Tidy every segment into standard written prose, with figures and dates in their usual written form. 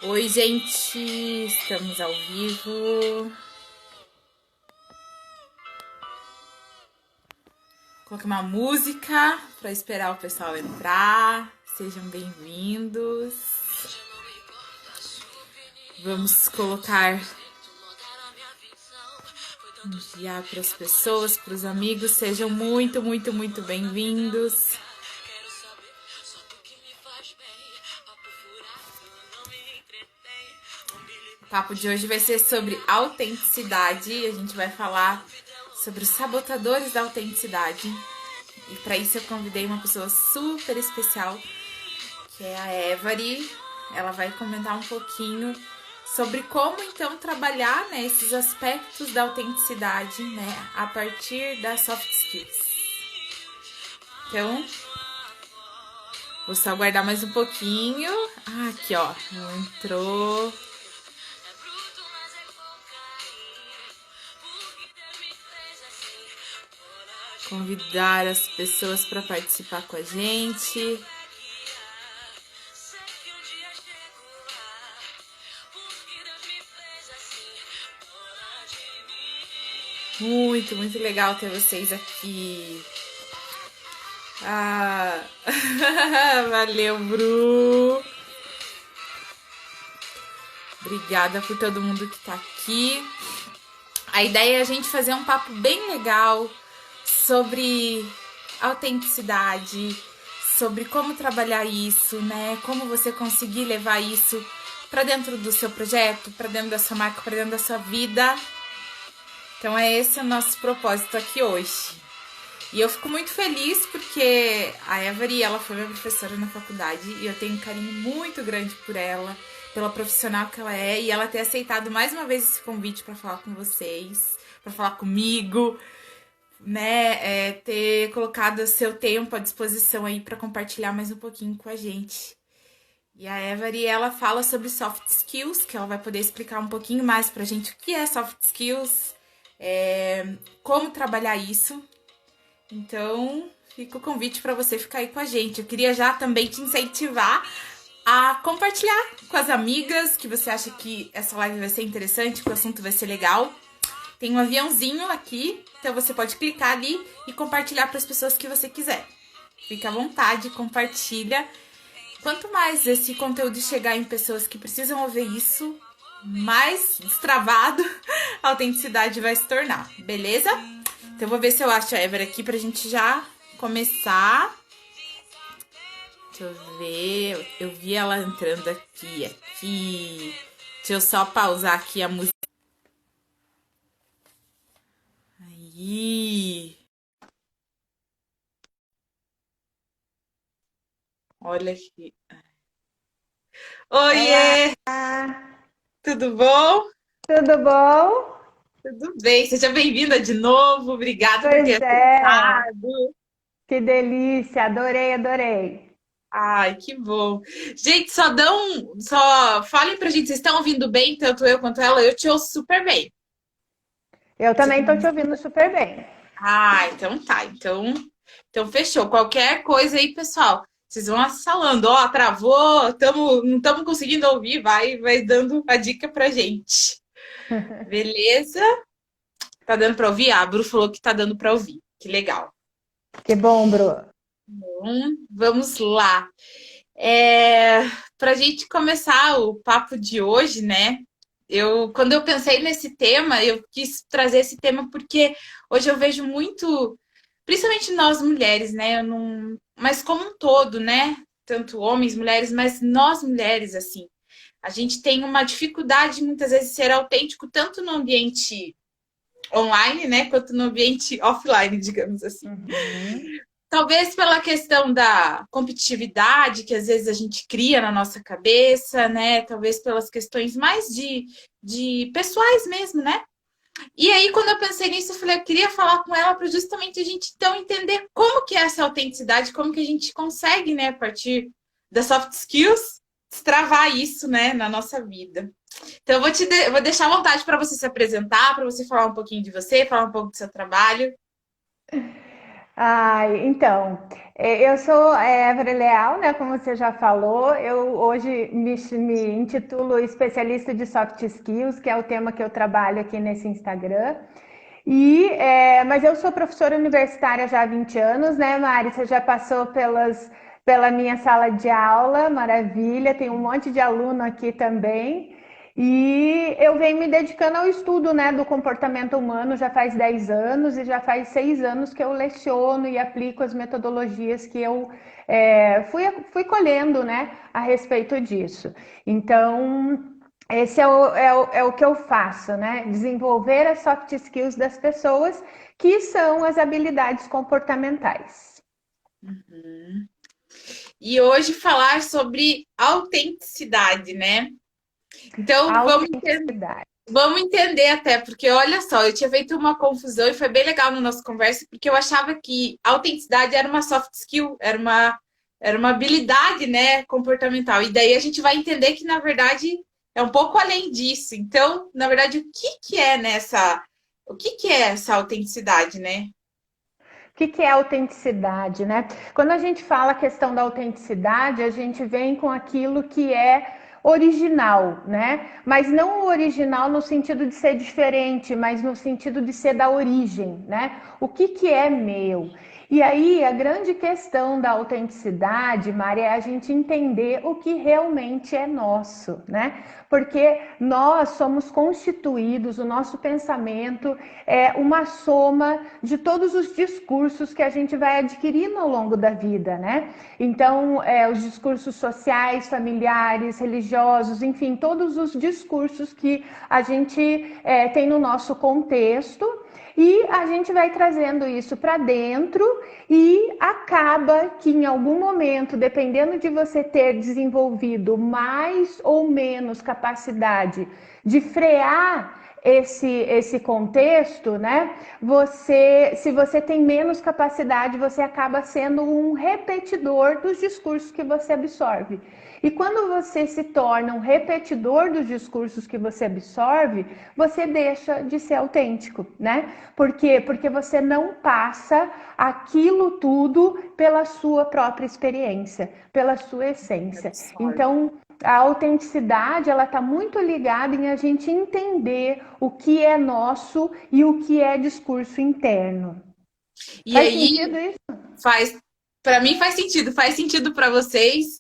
Oi, gente, estamos ao vivo. Coloquei uma música para esperar o pessoal entrar. Sejam bem-vindos. Vamos colocar enviar para as pessoas, para os amigos. Sejam muito, muito, muito bem-vindos. O papo de hoje vai ser sobre autenticidade. A gente vai falar sobre os sabotadores da autenticidade. E para isso eu convidei uma pessoa super especial, que é a Every. Ela vai comentar um pouquinho sobre como então trabalhar, né, esses aspectos da autenticidade, né, a partir das soft skills. Então, vou só aguardar mais um pouquinho. Ah, aqui ó, ela entrou. Convidar as pessoas para participar com a gente. Muito, muito legal ter vocês aqui. Ah, valeu, Bru. Obrigada por todo mundo que tá aqui. A ideia é a gente fazer um papo bem legal sobre autenticidade, sobre como trabalhar isso, né? Como você conseguir levar isso para dentro do seu projeto, para dentro da sua marca, para dentro da sua vida. Então é esse o nosso propósito aqui hoje. E eu fico muito feliz porque a Every, ela foi minha professora na faculdade e eu tenho um carinho muito grande por ela, pela profissional que ela é, e ela ter aceitado mais uma vez esse convite para falar com vocês, para falar comigo, né, ter colocado o seu tempo à disposição aí para compartilhar mais um pouquinho com a gente. E a Every, ela fala sobre soft skills, que ela vai poder explicar um pouquinho mais pra gente o que é soft skills, como trabalhar isso. Então, fica o convite para você ficar aí com a gente. Eu queria já também te incentivar a compartilhar com as amigas que você acha que essa live vai ser interessante, que o assunto vai ser legal. Tem um aviãozinho aqui, então você pode clicar ali e compartilhar para as pessoas que você quiser. Fica à vontade, compartilha. Quanto mais esse conteúdo chegar em pessoas que precisam ouvir isso, mais destravado a autenticidade vai se tornar, beleza? Então eu vou ver se eu acho a Ever aqui pra gente já começar. Deixa eu ver. Eu vi ela entrando aqui. Deixa eu só pausar aqui a música. Aí. Olha aqui. Oiê! Olá, Tudo bom? tudo bom? Tudo bem. Seja bem-vinda de novo. Obrigada por ter Pois é, aceitado. que delícia, adorei, adorei. Ai, que bom. Gente, só falem pra gente, vocês estão ouvindo bem, tanto eu quanto ela? Eu te ouço super bem. Eu Você também estou te ouvindo super bem. Ah, então tá. Então fechou. Qualquer coisa aí, pessoal, vocês vão falando, ó, travou, não estamos conseguindo ouvir, vai dando a dica pra gente. Beleza? Tá dando pra ouvir? A Bru falou que tá dando pra ouvir. Que legal. Que bom, Bru. Vamos lá. É, pra gente começar o papo de hoje, né? Quando eu pensei nesse tema, eu quis trazer esse tema porque hoje eu vejo muito, principalmente nós mulheres, né? Eu não, mas como um todo, né? Tanto homens, mulheres, mas nós mulheres, assim, a gente tem uma dificuldade muitas vezes de ser autêntico, tanto no ambiente online, né? Quanto no ambiente offline, digamos assim. Uhum. Talvez pela questão da competitividade que às vezes a gente cria na nossa cabeça, né? Talvez pelas questões mais de pessoais mesmo, né? E aí, quando eu pensei nisso, eu falei, eu queria falar com ela para justamente a gente então entender como que é essa autenticidade, como que a gente consegue, né, a partir das soft skills, destravar isso, né, na nossa vida. Então, vou deixar à vontade para você se apresentar, para você falar um pouquinho de você, falar um pouco do seu trabalho. Então, eu sou Évora Leal, né? Como você já falou, eu hoje me intitulo especialista de soft skills, que é o tema que eu trabalho aqui nesse Instagram. Mas eu sou professora universitária já há 20 anos, né, Mari? Você já passou pela minha sala de aula, maravilha, tem um monte de aluno aqui também. E eu venho me dedicando ao estudo, né, do comportamento humano já faz 10 anos e já faz 6 anos que eu leciono e aplico as metodologias que eu fui colhendo, né, a respeito disso. Então, esse é o que eu faço, né? Desenvolver as soft skills das pessoas, que são as habilidades comportamentais. Uhum. E hoje falar sobre autenticidade, né? Então, Autenticidade. vamos entender até, porque olha só, eu tinha feito uma confusão e foi bem legal na nossa conversa, porque eu achava que autenticidade era uma soft skill, era uma habilidade, né, comportamental. E daí a gente vai entender que, na verdade, é um pouco além disso. Então, na verdade, o que que é essa autenticidade, né? O que é autenticidade, né? Quando a gente fala a questão da autenticidade, a gente vem com aquilo que é original, né? Mas não o original no sentido de ser diferente, mas no sentido de ser da origem, né? O que é meu? E aí, a grande questão da autenticidade, Mari, é a gente entender o que realmente é nosso, né? Porque nós somos constituídos, o nosso pensamento é uma soma de todos os discursos que a gente vai adquirindo ao longo da vida, né? Então, os discursos sociais, familiares, religiosos, enfim, todos os discursos que a gente tem no nosso contexto. E a gente vai trazendo isso para dentro e acaba que em algum momento, dependendo de você ter desenvolvido mais ou menos capacidade de frear esse contexto, né? Se você tem menos capacidade, você acaba sendo um repetidor dos discursos que você absorve. E quando você se torna um repetidor dos discursos que você absorve, você deixa de ser autêntico, né? Por quê? Porque você não passa aquilo tudo pela sua própria experiência, pela sua essência. Então, a autenticidade, ela está muito ligada em a gente entender o que é nosso e o que é discurso interno. E Faz aí sentido isso? faz, para mim faz sentido para vocês.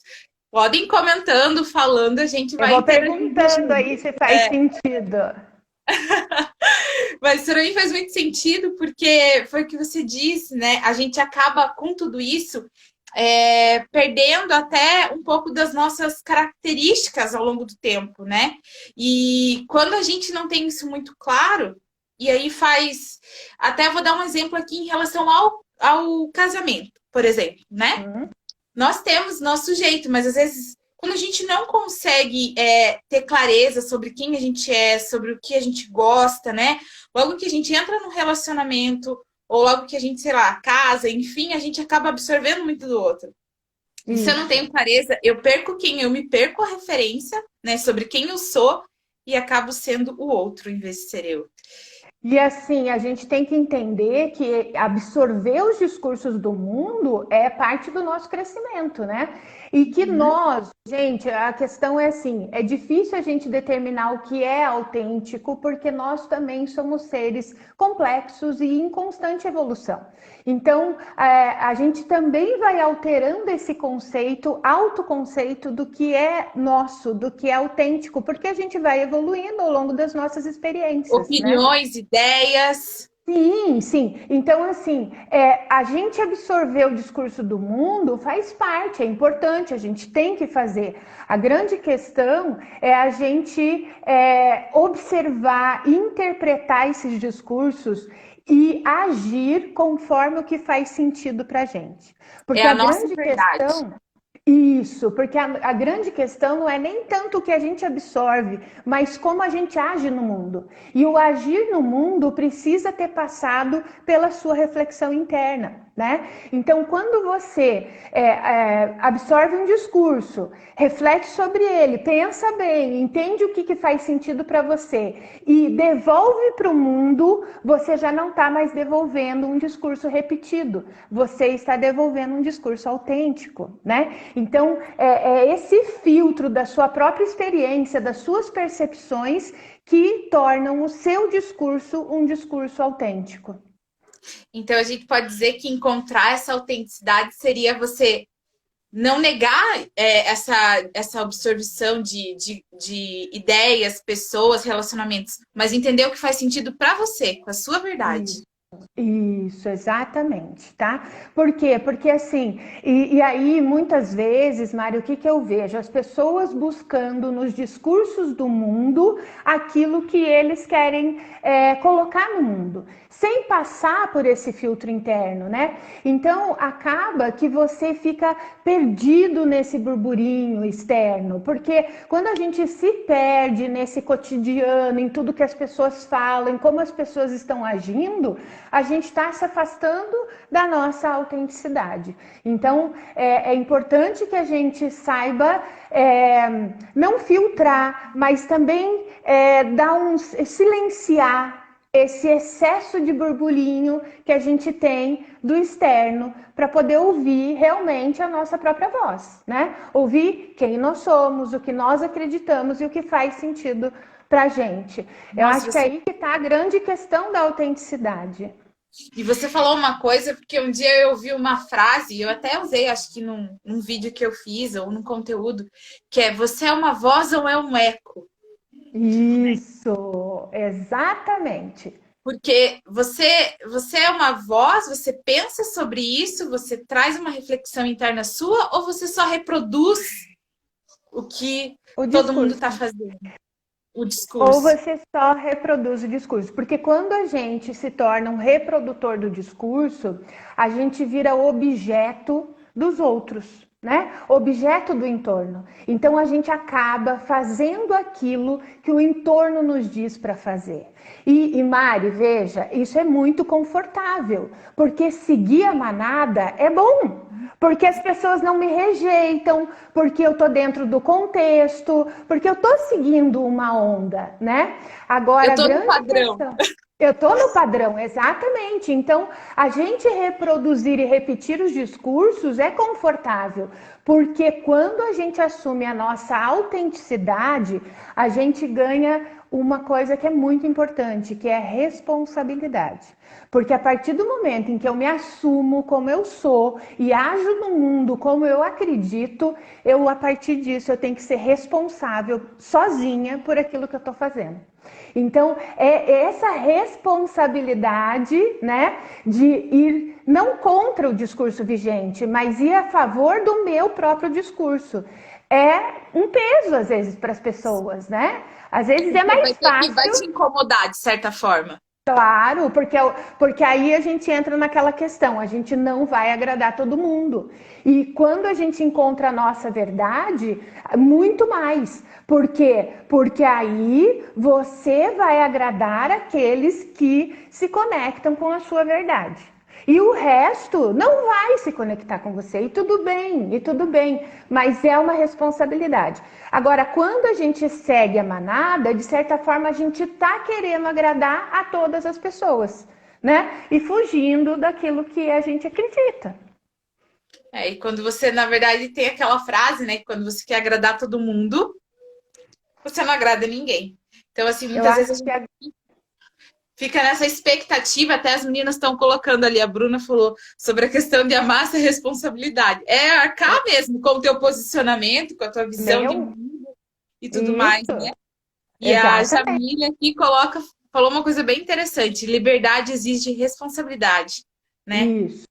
Podem comentando, falando, a gente Eu vai vou interagindo perguntando junto. aí se faz sentido. Mas para mim faz muito sentido, porque foi o que você disse, né? A gente acaba com tudo isso perdendo até um pouco das nossas características ao longo do tempo, né? E quando a gente não tem isso muito claro, e aí faz. Até vou dar um exemplo aqui em relação ao casamento, por exemplo, né? Hum? Nós temos nosso jeito, mas às vezes, quando a gente não consegue ter clareza sobre quem a gente é, sobre o que a gente gosta, né? Logo que a gente entra num relacionamento, ou logo que a gente, sei lá, casa, enfim, a gente acaba absorvendo muito do outro. E se eu não Isso. tenho clareza, eu perco quem eu me perco a referência, né, sobre quem eu sou e acabo sendo o outro em vez de ser eu. E assim, a gente tem que entender que absorver os discursos do mundo é parte do nosso crescimento, né? E que Uhum. nós, gente, a questão é assim, é difícil a gente determinar o que é autêntico, porque nós também somos seres complexos e em constante evolução. Então, a gente também vai alterando esse conceito, autoconceito do que é nosso, do que é autêntico, porque a gente vai evoluindo ao longo das nossas experiências, né? Opiniões, ideias. Sim, sim. Então, assim, a gente absorver o discurso do mundo faz parte, é importante, a gente tem que fazer. A grande questão é a gente observar, interpretar esses discursos e agir conforme o que faz sentido para a gente. É Porque a a nossa grande verdade. questão Isso, porque a grande questão não é nem tanto o que a gente absorve, mas como a gente age no mundo. E o agir no mundo precisa ter passado pela sua reflexão interna, né? Então, quando você absorve um discurso, reflete sobre ele, pensa bem, entende o que faz sentido para você e devolve para o mundo, você já não está mais devolvendo um discurso repetido, você está devolvendo um discurso autêntico, né? Então, é esse filtro da sua própria experiência, das suas percepções, que tornam o seu discurso um discurso autêntico. Então, a gente pode dizer que encontrar essa autenticidade seria você não negar essa absorção de ideias, pessoas, relacionamentos, mas entender o que faz sentido para você, com a sua verdade. Isso, exatamente, tá? Por quê? Porque assim, e aí muitas vezes, Mário, o que eu vejo? As pessoas buscando nos discursos do mundo aquilo que eles querem colocar no mundo, sem passar por esse filtro interno, né? Então acaba que você fica perdido nesse burburinho externo, porque quando a gente se perde nesse cotidiano, em tudo que as pessoas falam, em como as pessoas estão agindo, a gente está se afastando da nossa autenticidade. Então, é importante que a gente saiba não filtrar, mas também silenciar esse excesso de burburinho que a gente tem do externo para poder ouvir realmente a nossa própria voz, né? Ouvir quem nós somos, o que nós acreditamos e o que faz sentido para a gente. Eu Nossa, acho que é aí que está a grande questão da autenticidade. E você falou uma coisa, porque um dia eu ouvi uma frase, eu até usei, acho que num vídeo que eu fiz, ou num conteúdo, que é: você é uma voz ou é um eco? Isso, exatamente. Porque você é uma voz, você pensa sobre isso, você traz uma reflexão interna sua, ou você só reproduz o que O todo mundo discurso. está fazendo? O Ou discurso. você só reproduz o discurso. Porque quando a gente se torna um reprodutor do discurso, a gente vira objeto dos outros, né? Objeto do entorno. Então a gente acaba fazendo aquilo que o entorno nos diz para fazer. E Mari, veja, isso é muito confortável, porque seguir a manada é bom. Porque as pessoas não me rejeitam, porque eu tô dentro do contexto, porque eu tô seguindo uma onda, né? Agora, Eu a tô no grande padrão. questão. Eu tô no padrão, exatamente. Então, a gente reproduzir e repetir os discursos é confortável, porque quando a gente assume a nossa autenticidade, a gente ganha uma coisa que é muito importante, que é responsabilidade. Porque a partir do momento em que eu me assumo como eu sou e ajo no mundo como eu acredito, a partir disso, eu tenho que ser responsável sozinha por aquilo que eu estou fazendo. Então, é essa responsabilidade, né, de ir não contra o discurso vigente, mas ir a favor do meu próprio discurso. É um peso, às vezes, para as pessoas, né? Às vezes é mais Vai te fácil. incomodar, de certa forma. Claro, porque aí a gente entra naquela questão, a gente não vai agradar todo mundo. E quando a gente encontra a nossa verdade, muito mais. Por quê? Porque aí você vai agradar aqueles que se conectam com a sua verdade. E o resto não vai se conectar com você. E tudo bem, mas é uma responsabilidade. Agora, quando a gente segue a manada, de certa forma a gente está querendo agradar a todas as pessoas, né? E fugindo daquilo que a gente acredita. E quando você, na verdade, tem aquela frase, né? Que quando você quer agradar todo mundo, você não agrada ninguém. Então, assim, Eu muitas acho vezes a que gente fica nessa expectativa, até as meninas estão colocando ali, a Bruna falou sobre a questão de amar essa responsabilidade. É arcar mesmo com o teu posicionamento, com a tua visão de meu, mundo e tudo mais, isso, né? E a exatamente. Jamília aqui falou uma coisa bem interessante: liberdade exige responsabilidade, né? Isso.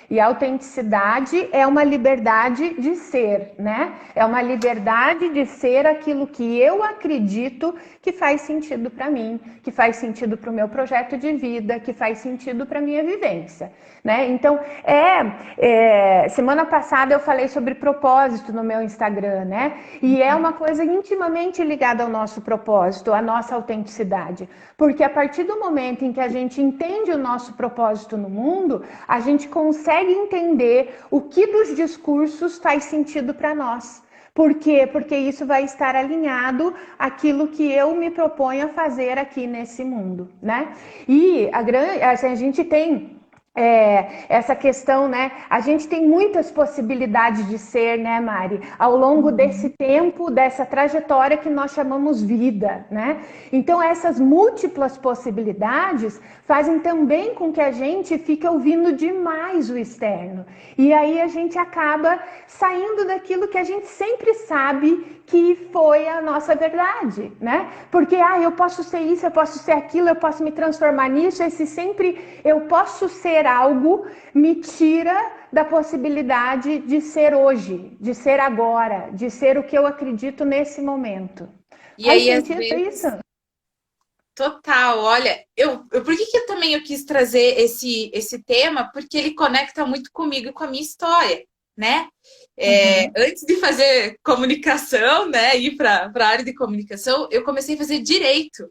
E a autenticidade é uma liberdade de ser, né? É uma liberdade de ser aquilo que eu acredito que faz sentido para mim, que faz sentido para o meu projeto de vida, que faz sentido para a minha vivência, né? Então, semana passada eu falei sobre propósito no meu Instagram, né? E é uma coisa intimamente ligada ao nosso propósito, à nossa autenticidade. Porque a partir do momento em que a gente entende o nosso propósito no mundo, a gente consegue entender o que dos discursos faz sentido para nós. Por quê? Porque isso vai estar alinhado àquilo que eu me proponho a fazer aqui nesse mundo, né? E a gente tem essa questão, né? A gente tem muitas possibilidades de ser, né, Mari? Ao longo desse tempo, dessa trajetória que nós chamamos vida, né? Então, essas múltiplas possibilidades fazem também com que a gente fique ouvindo demais o externo. E aí a gente acaba saindo daquilo que a gente sempre sabe que foi a nossa verdade, né? Porque, eu posso ser isso, eu posso ser aquilo, eu posso me transformar nisso, esse sempre eu posso ser algo me tira da possibilidade de ser hoje, de ser agora, de ser o que eu acredito nesse momento. E Faz aí, às sentido vezes, isso? total, olha, por que que eu também quis trazer esse tema? Porque ele conecta muito comigo e com a minha história, né? Uhum. Antes de fazer comunicação, né, ir para a área de comunicação, eu comecei a fazer direito,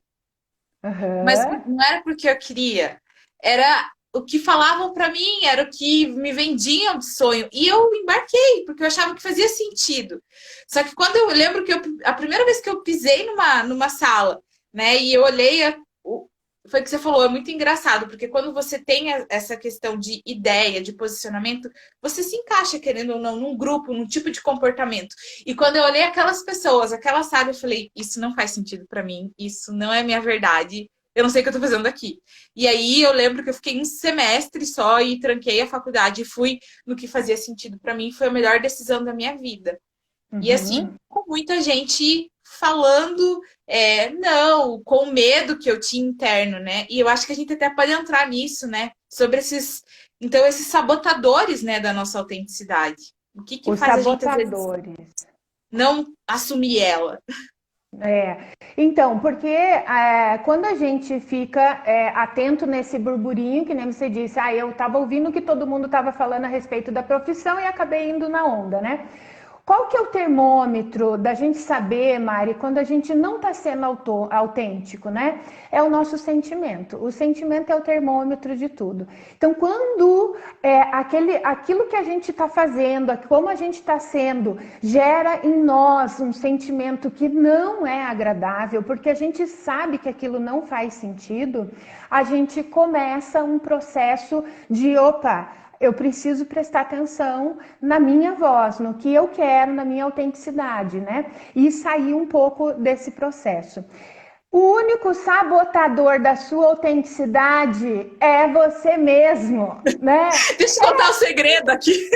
mas Uhum. não era porque eu queria, era o que falavam para mim, era o que me vendiam de sonho, e eu embarquei, porque eu achava que fazia sentido. Só que quando eu lembro que a primeira vez que eu pisei numa sala, né, e eu olhei foi o que você falou, é muito engraçado, porque quando você tem essa questão de ideia, de posicionamento, você se encaixa, querendo ou não, num grupo, num tipo de comportamento. E quando eu olhei aquelas pessoas, aquela sala, eu falei, isso não faz sentido para mim, isso não é minha verdade, eu não sei o que eu tô fazendo aqui. E aí eu lembro que eu fiquei um semestre só e tranquei a faculdade e fui no que fazia sentido para mim, foi a melhor decisão da minha vida. E assim, Uhum. com muita gente falando, não, com o medo que eu tinha interno, né? E eu acho que a gente até pode entrar nisso, né? Sobre esses sabotadores, né, da nossa autenticidade. O que que Os faz a gente, às vezes, sabotadores. não assumir ela? Então, porque quando a gente fica atento nesse burburinho, que nem você disse, eu estava ouvindo o que todo mundo estava falando a respeito da profissão e acabei indo na onda, né? Qual que é o termômetro da gente saber, Mari, quando a gente não está sendo autêntico, né? É o nosso sentimento. O sentimento é o termômetro de tudo. Então, quando aquilo que a gente está fazendo, como a gente está sendo, gera em nós um sentimento que não é agradável, porque a gente sabe que aquilo não faz sentido, a gente começa um processo de, eu preciso prestar atenção na minha voz, no que eu quero, na minha autenticidade, né? E sair um pouco desse processo. O único sabotador da sua autenticidade é você mesmo, né? Deixa eu contar o segredo aqui.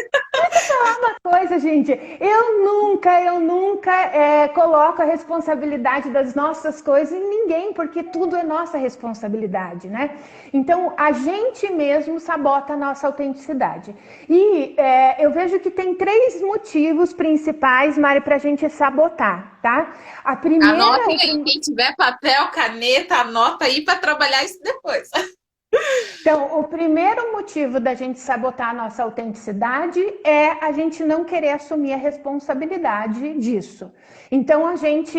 Coisa, gente, eu nunca coloco a responsabilidade das nossas coisas em ninguém, porque tudo é nossa responsabilidade, né? Então, a gente mesmo sabota a nossa autenticidade. E eu vejo que tem 3 motivos principais, Mari, pra gente sabotar, tá? A primeira, Anotem aí, quem tiver papel, caneta, anota aí para trabalhar isso depois. Então, o primeiro motivo da gente sabotar a nossa autenticidade é a gente não querer assumir a responsabilidade disso. Então, a gente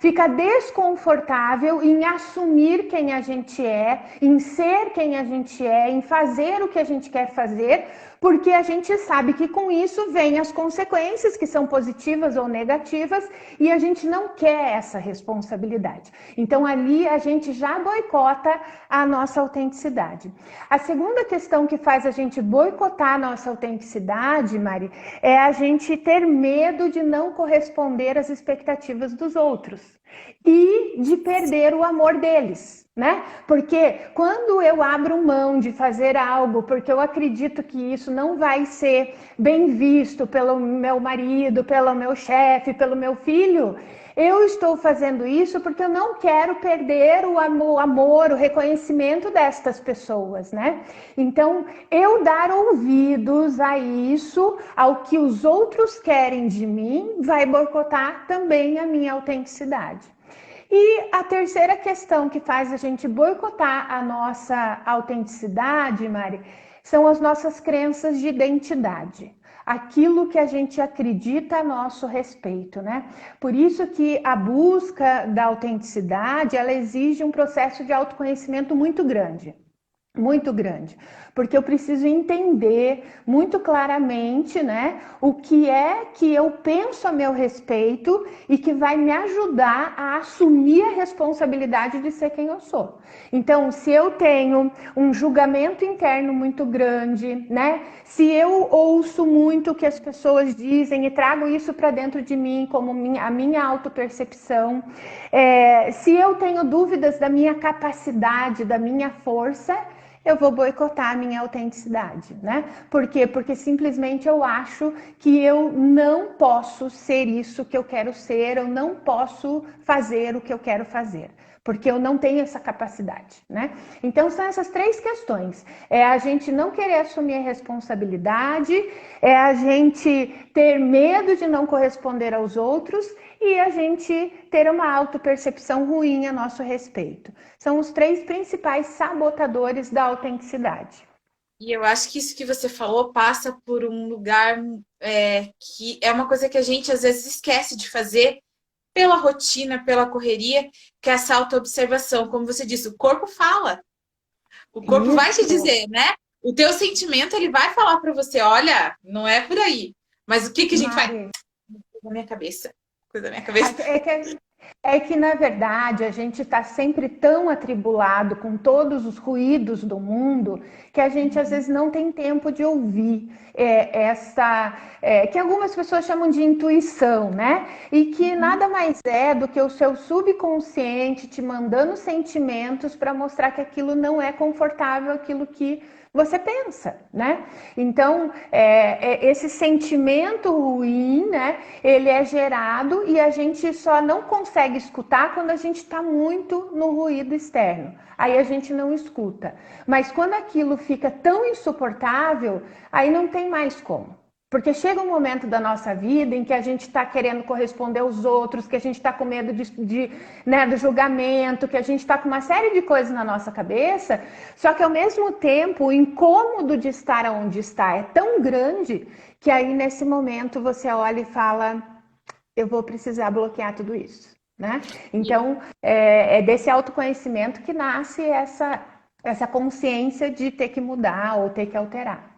fica desconfortável em assumir quem a gente é, em ser quem a gente é, em fazer o que a gente quer fazer, porque a gente sabe que com isso vem as consequências, que são positivas ou negativas, e a gente não quer essa responsabilidade. Então, ali a gente já boicota a nossa autenticidade. A segunda questão que faz a gente boicotar a nossa autenticidade, Mari, é a gente ter medo de não corresponder às expectativas dos outros. e de perder o amor deles, né? Porque quando eu abro mão de fazer algo, porque eu acredito que isso não vai ser bem visto pelo meu marido, pelo meu chefe, pelo meu filho, eu estou fazendo isso porque eu não quero perder o amor, o reconhecimento destas pessoas, né? Então, eu dar ouvidos a isso, ao que os outros querem de mim, vai boicotar também a minha autenticidade. E a terceira questão que faz a gente boicotar a nossa autenticidade, Mari, são as nossas crenças de identidade. Aquilo que a gente acredita a nosso respeito, né? Por isso que a busca da autenticidade, ela exige um processo de autoconhecimento muito grande. Muito grande, porque eu preciso entender muito claramente, né, o que é que eu penso a meu respeito e que vai me ajudar a assumir a responsabilidade de ser quem eu sou. Então, se eu tenho um julgamento interno muito grande, né, se eu ouço muito o que as pessoas dizem e trago isso para dentro de mim como a minha autopercepção, se eu tenho dúvidas da minha capacidade, da minha força, eu vou boicotar a minha autenticidade, né? Por quê? Porque simplesmente eu acho que eu não posso ser isso que eu quero ser, eu não posso fazer o que eu quero fazer, porque eu não tenho essa capacidade, né? Então são essas três questões. É a gente não querer assumir a responsabilidade, é a gente ter medo de não corresponder aos outros e a gente ter uma autopercepção ruim a nosso respeito. São os três principais sabotadores da autenticidade. E eu acho que isso que você falou passa por um lugar que é uma coisa que a gente às vezes esquece de fazer pela rotina, pela correria, que é essa autoobservação. Como você disse, o corpo fala. O corpo vai te Isso, dizer, né? O teu sentimento, ele vai falar para você, olha, não é por aí. Mas o que que a gente faz? Mari. Coisa da minha cabeça. Coisa da minha cabeça. É que, na verdade, a gente está sempre tão atribulado com todos os ruídos do mundo que a gente, às vezes, não tem tempo de ouvir que algumas pessoas chamam de intuição, né? E que nada mais é do que o seu subconsciente te mandando sentimentos para mostrar que aquilo não é confortável, aquilo que você pensa, né? Então, esse sentimento ruim, né? Ele é gerado e a gente só não consegue escutar quando a gente está muito no ruído externo. Aí a gente não escuta. Mas quando aquilo fica tão insuportável, aí não tem mais como. Porque chega um momento da nossa vida em que a gente está querendo corresponder aos outros, que a gente está com medo né, do julgamento, que a gente está com uma série de coisas na nossa cabeça, só que ao mesmo tempo o incômodo de estar onde está é tão grande que aí nesse momento você olha e fala, eu vou precisar bloquear tudo isso, né? Então é desse autoconhecimento que nasce essa consciência de ter que mudar ou ter que alterar.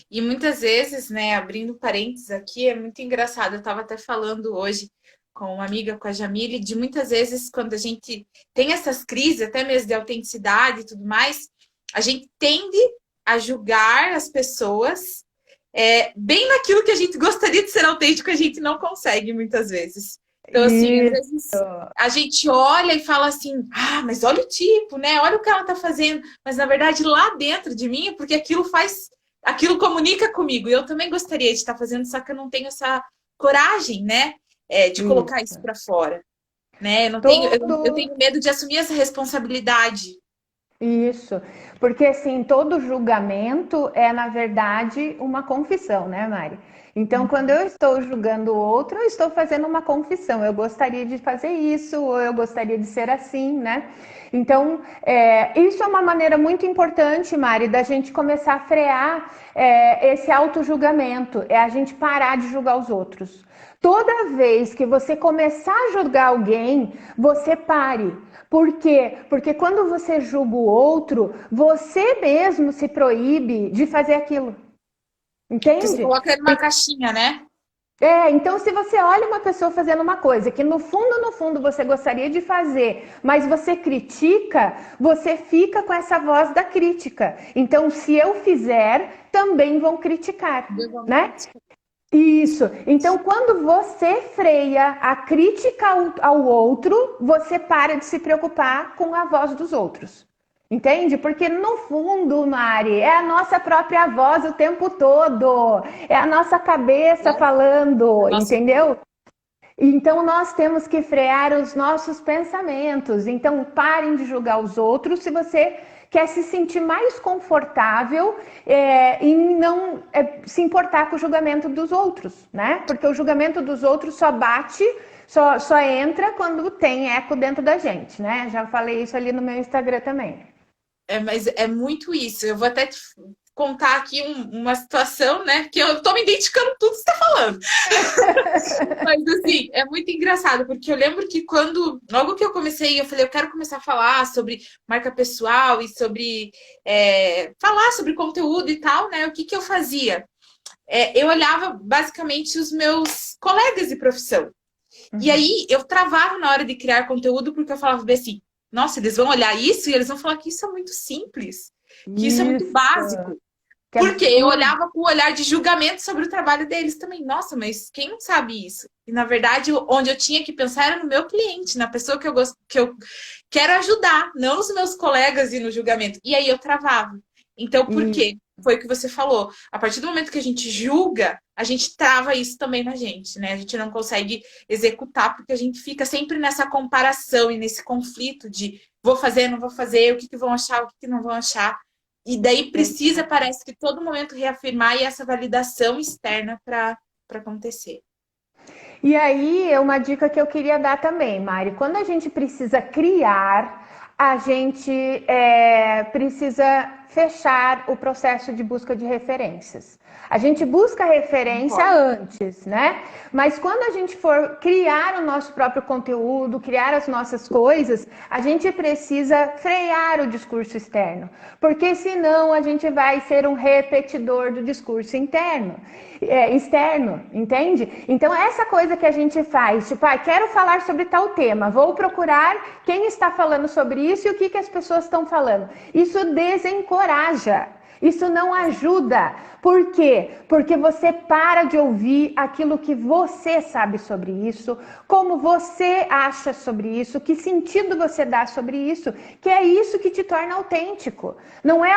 E muitas vezes, né, abrindo parênteses aqui, é muito engraçado. Eu estava até falando hoje com uma amiga, com a Jamile, de muitas vezes quando a gente tem essas crises, até mesmo de autenticidade e tudo mais, a gente tende a julgar as pessoas bem naquilo que a gente gostaria de ser autêntico, a gente não consegue muitas vezes. Então, assim, às vezes a gente olha e fala assim, mas olha o tipo, né? Olha o que ela tá fazendo. Mas, na verdade, lá dentro de mim, é porque aquilo comunica comigo. E eu também gostaria de estar fazendo, só que eu não tenho essa coragem, né? De colocar isso para fora. Né? Eu tenho medo de assumir essa responsabilidade. Isso, porque assim, todo julgamento é, na verdade, uma confissão, né, Mari? Então, quando eu estou julgando o outro, eu estou fazendo uma confissão. Eu gostaria de fazer isso, ou eu gostaria de ser assim, né? Então, isso é uma maneira muito importante, Mari, da gente começar a frear esse auto-julgamento. É a gente parar de julgar os outros. Toda vez que você começar a julgar alguém, você pare. Por quê? Porque quando você julga o outro, você mesmo se proíbe de fazer aquilo. Que você Entende? coloca ele numa caixinha, né? Então se você olha uma pessoa fazendo uma coisa que no fundo você gostaria de fazer, mas você critica, você fica com essa voz da crítica. Então, se eu fizer, também vão criticar, né? Isso. Então, quando você freia a crítica ao outro, você para de se preocupar com a voz dos outros. Entende? Porque no fundo, Mari, é a nossa própria voz o tempo todo. É a nossa cabeça falando, Nossa, entendeu? Então nós temos que frear os nossos pensamentos. Então parem de julgar os outros se você quer se sentir mais confortável em não se importar com o julgamento dos outros, né? Porque o julgamento dos outros só bate, só entra quando tem eco dentro da gente, né? Já falei isso ali no meu Instagram também. mas é muito isso. Eu vou até te contar aqui uma situação, né? Que eu tô me identificando tudo que você tá falando. Mas assim, é muito engraçado, porque eu lembro que logo que eu comecei, eu falei, eu quero começar a falar sobre marca pessoal e sobre falar sobre conteúdo e tal, né? O que que eu fazia? Eu olhava basicamente os meus colegas de profissão. E aí eu travava na hora de criar conteúdo, porque eu falava bem assim, nossa, eles vão olhar isso e eles vão falar que isso é muito simples, que isso é muito Isso, básico. que Porque eu absurdo. olhava com o olhar de julgamento sobre o trabalho deles também. Nossa, mas quem não sabe isso? E na verdade, onde eu tinha que pensar era no meu cliente, na pessoa que eu quero ajudar, não nos meus colegas e no julgamento. E aí eu travava. Então, por E quê? Foi o que você falou. A partir do momento que a gente julga, a gente trava isso também na gente, né? A gente não consegue executar porque a gente fica sempre nessa comparação e nesse conflito de vou fazer, não vou fazer, o que que vão achar, o que que não vão achar. E daí precisa, parece que todo momento reafirmar e essa validação externa para acontecer. E aí, é uma dica que eu queria dar também, Mari. Quando a gente precisa criar, a gente precisa fechar o processo de busca de referências. A gente busca referência Concordo. antes, né? Mas quando a gente for criar o nosso próprio conteúdo, criar as nossas coisas, a gente precisa frear o discurso externo, porque senão a gente vai ser um repetidor do discurso externo, entende? Então essa coisa que a gente faz, tipo, quero falar sobre tal tema, vou procurar quem está falando sobre isso e o que que as pessoas estão falando. Isso desencoraja. Isso não ajuda. Por quê? Porque você para de ouvir aquilo que você sabe sobre isso, como você acha sobre isso, que sentido você dá sobre isso, que é isso que te torna autêntico. Não é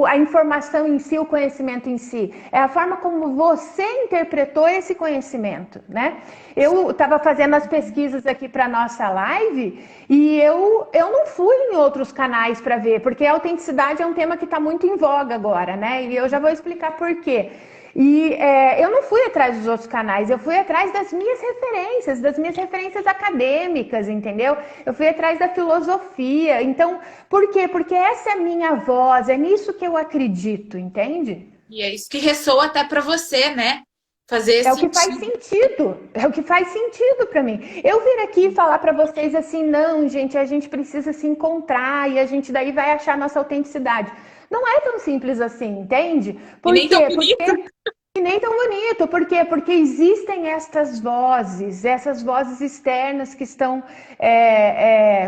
a informação em si, o conhecimento em si, é a forma como você interpretou esse conhecimento, né? Eu estava fazendo as pesquisas aqui para nossa live e eu não fui em outros canais para ver, porque a autenticidade é um tema que está muito em voga agora, né? E eu já vou explicar por quê. E eu não fui atrás dos outros canais, eu fui atrás das minhas referências acadêmicas, entendeu? Eu fui atrás da filosofia. Então, por quê? Porque essa é a minha voz, é nisso que eu acredito, entende? E é isso que ressoa até para você, né? Fazer É o que faz sentido. sentido, é o que faz sentido para mim. Eu vir aqui falar para vocês assim, não, gente, a gente precisa se encontrar e a gente daí vai achar nossa autenticidade. Não é tão simples assim, entende? E Por nem tão quê? bonito. Porque e nem tão bonito. Por quê? Porque existem essas vozes externas que estão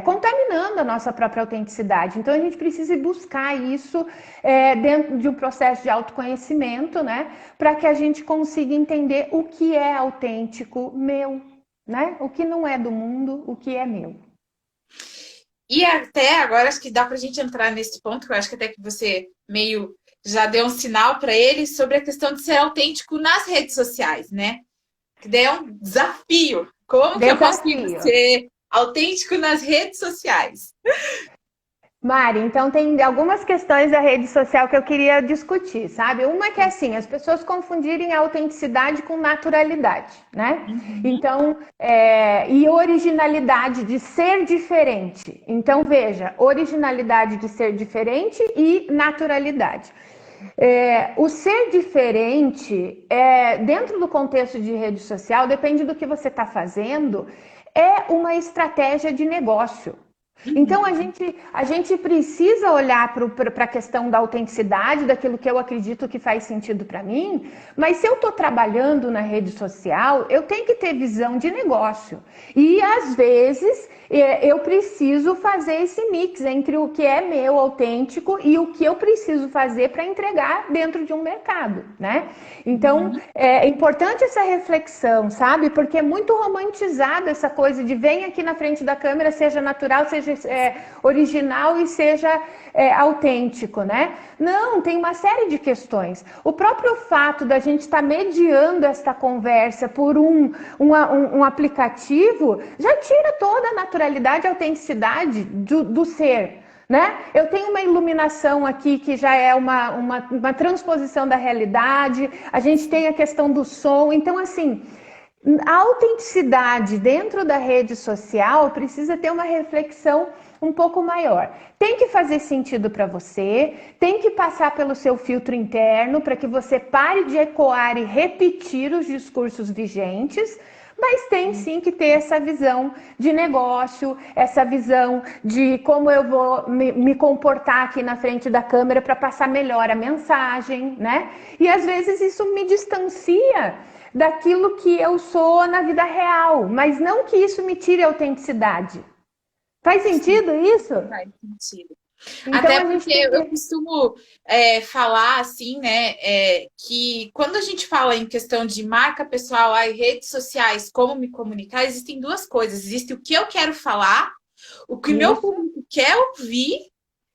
contaminando a nossa própria autenticidade. Então a gente precisa buscar isso dentro de um processo de autoconhecimento, né? Para que a gente consiga entender o que é autêntico meu, né? O que não é do mundo, o que é meu. E até agora acho que dá para a gente entrar nesse ponto, que eu acho que até que você meio já deu um sinal para ele sobre a questão de ser autêntico nas redes sociais, né? Que daí é um desafio. Como que eu consigo Desafio. ser autêntico nas redes sociais? Mari, então tem algumas questões da rede social que eu queria discutir, sabe? Uma que é assim, as pessoas confundirem a autenticidade com naturalidade, né? Uhum. Então, e originalidade de ser diferente. Então, veja, originalidade de ser diferente e naturalidade. O ser diferente, dentro do contexto de rede social, depende do que você está fazendo, é uma estratégia de negócio. Então a gente precisa olhar para a questão da autenticidade, daquilo que eu acredito que faz sentido para mim, mas se eu estou trabalhando na rede social, eu tenho que ter visão de negócio. E às vezes eu preciso fazer esse mix entre o que é meu, autêntico, e o que eu preciso fazer para entregar dentro de um mercado, né? Então é importante essa reflexão, sabe? Porque é muito romantizada essa coisa de vem aqui na frente da câmera, seja natural, seja original e seja autêntico, né? Não, tem uma série de questões. O próprio fato da gente estar mediando esta conversa por um aplicativo já tira toda a naturalidade e autenticidade do ser. Né? Eu tenho uma iluminação aqui que já é uma transposição da realidade, a gente tem a questão do som, então assim, a autenticidade dentro da rede social precisa ter uma reflexão um pouco maior. Tem que fazer sentido para você, tem que passar pelo seu filtro interno para que você pare de ecoar e repetir os discursos vigentes, mas tem sim que ter essa visão de negócio, essa visão de como eu vou me comportar aqui na frente da câmera para passar melhor a mensagem, né? E às vezes isso me distancia daquilo que eu sou na vida real, mas não que isso me tire a autenticidade. Faz sentido isso? Faz sentido. Então, Até porque eu costumo falar assim, né, que quando a gente fala em questão de marca pessoal, as redes sociais, como me comunicar, existem duas coisas. Existe o que eu quero falar, o que o meu público quer ouvir,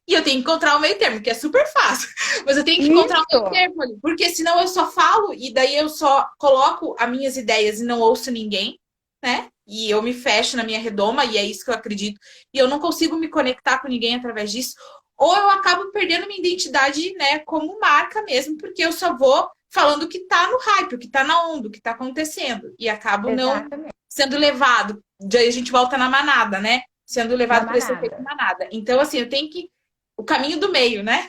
e eu tenho que encontrar o meio termo, que é super fácil. Mas eu tenho que encontrar o meio termo ali, porque senão eu só falo e daí eu só coloco as minhas ideias e não ouço ninguém, né? E eu me fecho na minha redoma, e é isso que eu acredito. E eu não consigo me conectar com ninguém através disso. Ou eu acabo perdendo minha identidade, né, como marca mesmo, porque eu só vou falando o que tá no hype, o que tá na onda, o que tá acontecendo. E acabo não sendo levado. Daí a gente volta na manada, né? Sendo levado por esse efeito manada. Então, assim, eu tenho que... O caminho do meio, né?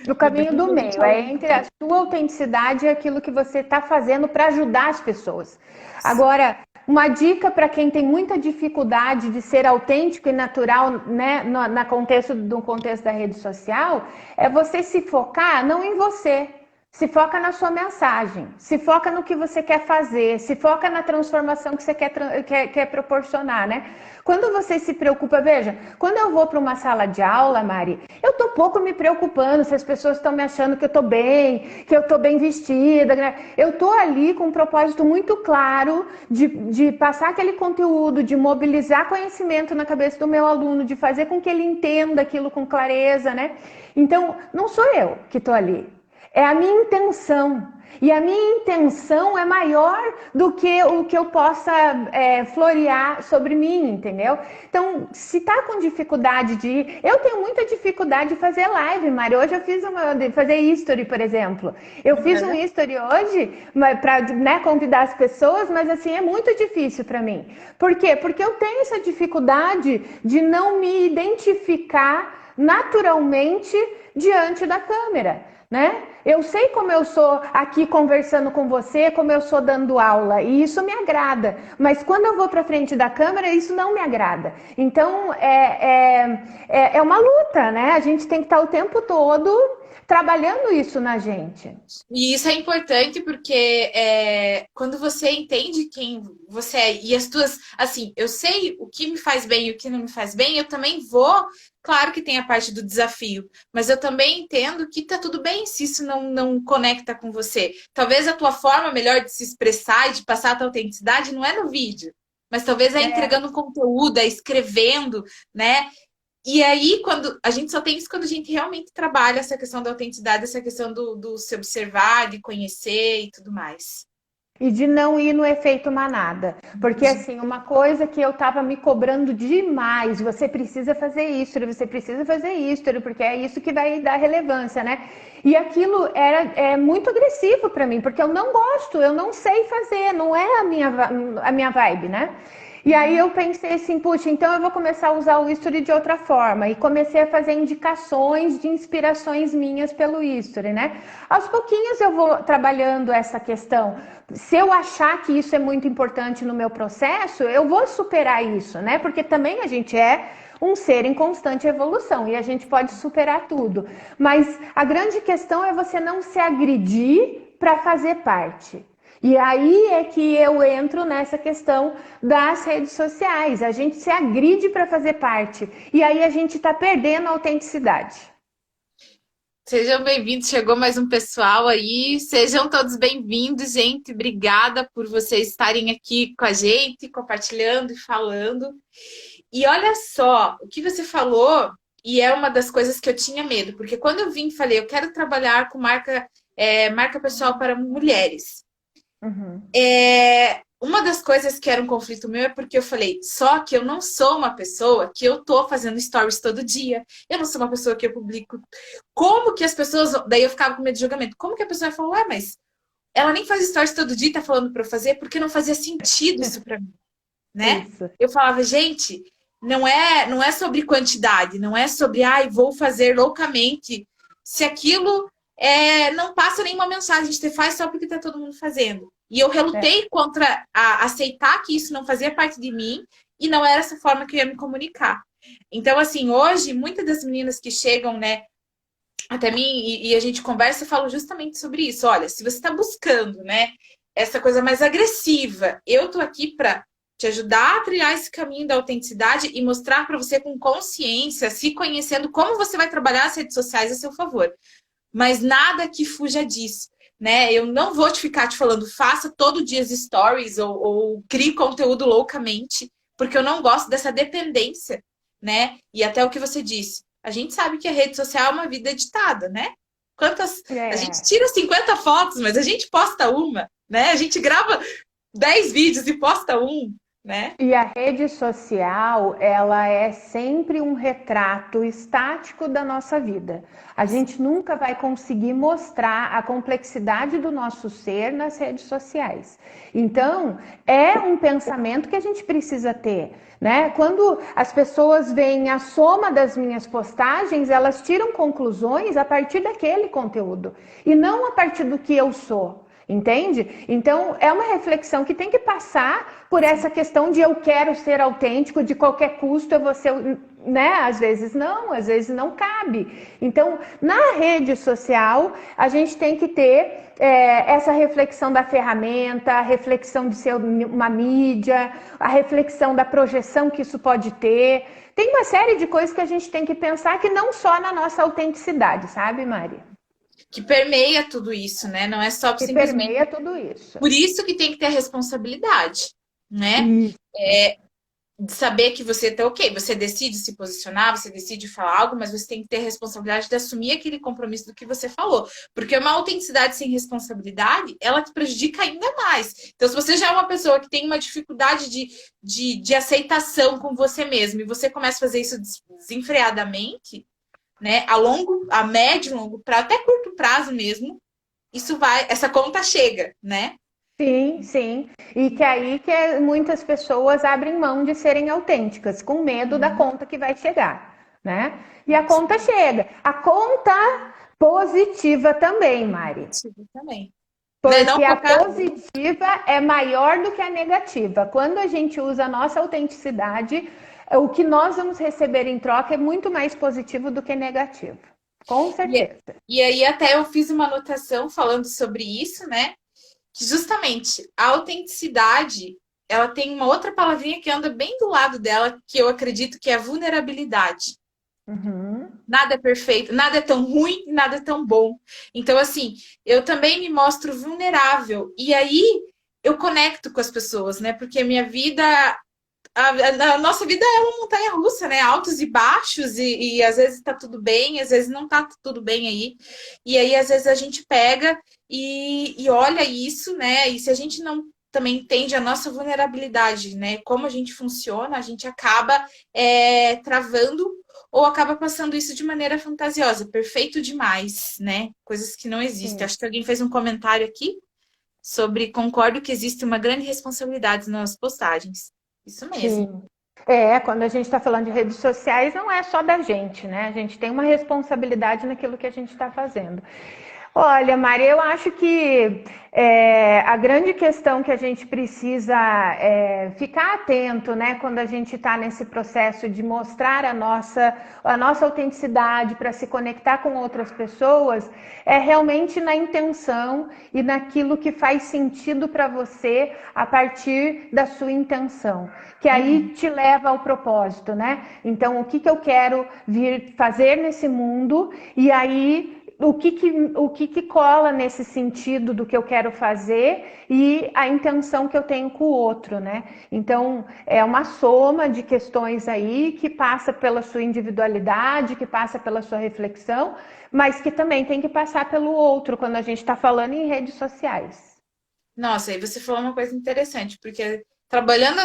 O caminho do meio é entre a sua autenticidade e aquilo que você está fazendo para ajudar as pessoas. Agora, uma dica para quem tem muita dificuldade de ser autêntico e natural, né, no contexto da rede social, é você se focar não em você, se foca na sua mensagem, se foca no que você quer fazer, se foca na transformação que você quer proporcionar, né? Quando você se preocupa, veja, quando eu vou para uma sala de aula, Mari, eu tô pouco me preocupando se as pessoas estão me achando que eu tô bem, que eu tô bem vestida, né? Eu tô ali com um propósito muito claro de passar aquele conteúdo, de mobilizar conhecimento na cabeça do meu aluno, de fazer com que ele entenda aquilo com clareza, né? Então, não sou eu que tô ali. É a minha intenção. E a minha intenção é maior do que o que eu possa florear sobre mim, entendeu? Então, se tá com dificuldade de ir... Eu tenho muita dificuldade de fazer live, Mari. Hoje eu fiz de fazer history, por exemplo. Eu fiz um history hoje para, né, convidar as pessoas, mas assim, é muito difícil para mim. Por quê? Porque eu tenho essa dificuldade de não me identificar naturalmente diante da câmera. Né? Eu sei como eu sou aqui conversando com você, como eu sou dando aula, e isso me agrada, mas quando eu vou para frente da câmera, isso não me agrada. Então, é uma luta, né? A gente tem que estar o tempo todo trabalhando isso na gente. E isso é importante porque quando você entende quem você é e as tuas... Assim, eu sei o que me faz bem e o que não me faz bem, eu também vou... Claro que tem a parte do desafio, mas eu também entendo que tá tudo bem se isso não conecta com você. Talvez a tua forma melhor de se expressar e de passar a tua autenticidade não é no vídeo, mas talvez é entregando conteúdo, é escrevendo, né? E aí, quando a gente só tem isso quando a gente realmente trabalha essa questão da autenticidade, essa questão do se observar, de conhecer e tudo mais. E de não ir no efeito manada. Porque, assim, uma coisa que eu tava me cobrando demais, você precisa fazer isso, você precisa fazer isso, porque é isso que vai dar relevância, né? E aquilo era muito agressivo para mim, porque eu não gosto, eu não sei fazer, não é a minha vibe, né? E aí eu pensei assim, puxa, então eu vou começar a usar o history de outra forma. E comecei a fazer indicações de inspirações minhas pelo history, né? Aos pouquinhos eu vou trabalhando essa questão. Se eu achar que isso é muito importante no meu processo, eu vou superar isso, né? Porque também a gente é um ser em constante evolução e a gente pode superar tudo. Mas a grande questão é você não se agredir para fazer parte. E aí é que eu entro nessa questão das redes sociais. A gente se agride para fazer parte. E aí a gente está perdendo a autenticidade. Sejam bem-vindos, chegou mais um pessoal aí. Sejam todos bem-vindos, gente. Obrigada por vocês estarem aqui com a gente, compartilhando e falando. E olha só, o que você falou, e é uma das coisas que eu tinha medo, porque quando eu vim e falei, eu quero trabalhar com marca pessoal para mulheres. Uhum. Uma das coisas que era um conflito meu é porque eu falei, só que eu não sou uma pessoa que eu tô fazendo stories todo dia. Eu não sou uma pessoa que eu publico. Como que as pessoas. Daí eu ficava com medo de julgamento. Como que a pessoa falou, ué, mas ela nem faz stories todo dia e tá falando pra eu fazer, porque não fazia sentido isso pra mim, né? Isso. Eu falava, gente, não é sobre quantidade, não é sobre, ai, vou fazer loucamente. Se aquilo não passa nenhuma mensagem, você faz só porque tá todo mundo fazendo. E eu relutei contra aceitar que isso não fazia parte de mim e não era essa forma que eu ia me comunicar. Então, assim, hoje, muitas das meninas que chegam, né, até mim e a gente conversa, eu falo justamente sobre isso. Olha, se você está buscando, né, essa coisa mais agressiva, eu tô aqui para te ajudar a trilhar esse caminho da autenticidade e mostrar para você com consciência, se conhecendo, como você vai trabalhar as redes sociais a seu favor. Mas nada que fuja disso. Né? Eu não vou ficar te falando, faça todo dia as stories ou crie conteúdo loucamente, porque eu não gosto dessa dependência, né? E até o que você disse, a gente sabe que a rede social é uma vida editada, né? A gente tira 50 fotos, mas a gente posta uma, né? A gente grava 10 vídeos e posta um, né? E a rede social, ela é sempre um retrato estático da nossa vida. A gente nunca vai conseguir mostrar a complexidade do nosso ser nas redes sociais. Então, é um pensamento que a gente precisa ter, né? Quando as pessoas veem a soma das minhas postagens, elas tiram conclusões a partir daquele conteúdo e não a partir do que eu sou. Entende? Então, é uma reflexão que tem que passar por essa questão de eu quero ser autêntico, de qualquer custo eu vou ser, né? Às vezes não cabe. Então, na rede social, a gente tem que ter essa reflexão da ferramenta, a reflexão de ser uma mídia, a reflexão da projeção que isso pode ter. Tem uma série de coisas que a gente tem que pensar que não só na nossa autenticidade, sabe, Mari? Que permeia tudo isso, né? Não é só Que simplesmente. permeia tudo isso. Por isso que tem que ter a responsabilidade, né? De saber que você tá ok, você decide se posicionar, você decide falar algo, mas você tem que ter a responsabilidade de assumir aquele compromisso do que você falou. Porque uma autenticidade sem responsabilidade, ela te prejudica ainda mais. Então, se você já é uma pessoa que tem uma dificuldade de aceitação com você mesmo, e você começa a fazer isso desenfreadamente, né? A médio, longo prazo, até curto prazo mesmo, essa conta chega, né? Sim, sim. E que aí que muitas pessoas abrem mão de serem autênticas, com medo da conta que vai chegar, né? E a conta chega. A conta positiva também, Mari. Também. Porque a positiva é maior do que a negativa. Quando a gente usa a nossa autenticidade, o que nós vamos receber em troca é muito mais positivo do que negativo. Com certeza. E aí até eu fiz uma anotação falando sobre isso, né? Que justamente a autenticidade, ela tem uma outra palavrinha que anda bem do lado dela, que eu acredito que é a vulnerabilidade. Uhum. Nada é perfeito, nada é tão ruim, nada é tão bom. Então, assim, eu também me mostro vulnerável. E aí eu conecto com as pessoas, né? Porque a minha vida, a nossa vida é uma montanha russa, né? Altos e baixos, e às vezes tá tudo bem, às vezes não tá tudo bem aí. E aí, às vezes, a gente pega e olha isso, né? E se a gente não também entende a nossa vulnerabilidade, né? Como a gente funciona, a gente acaba travando ou acaba passando isso de maneira fantasiosa, perfeito demais, né? Coisas que não existem. Sim. Acho que alguém fez um comentário aqui sobre concordo que existe uma grande responsabilidade nas postagens. Isso mesmo. Sim. Quando a gente está falando de redes sociais, não é só da gente, né? A gente tem uma responsabilidade naquilo que a gente está fazendo. Olha, Maria, eu acho que a grande questão que a gente precisa ficar atento, né, quando a gente está nesse processo de mostrar a nossa autenticidade para se conectar com outras pessoas, é realmente na intenção e naquilo que faz sentido para você a partir da sua intenção, que aí Uhum. te leva ao propósito, né? Então, o que que eu quero vir fazer nesse mundo e aí o que cola nesse sentido do que eu quero fazer e a intenção que eu tenho com o outro, né? Então, é uma soma de questões aí que passa pela sua individualidade, que passa pela sua reflexão, mas que também tem que passar pelo outro quando a gente está falando em redes sociais. Nossa, aí você falou uma coisa interessante, porque trabalhando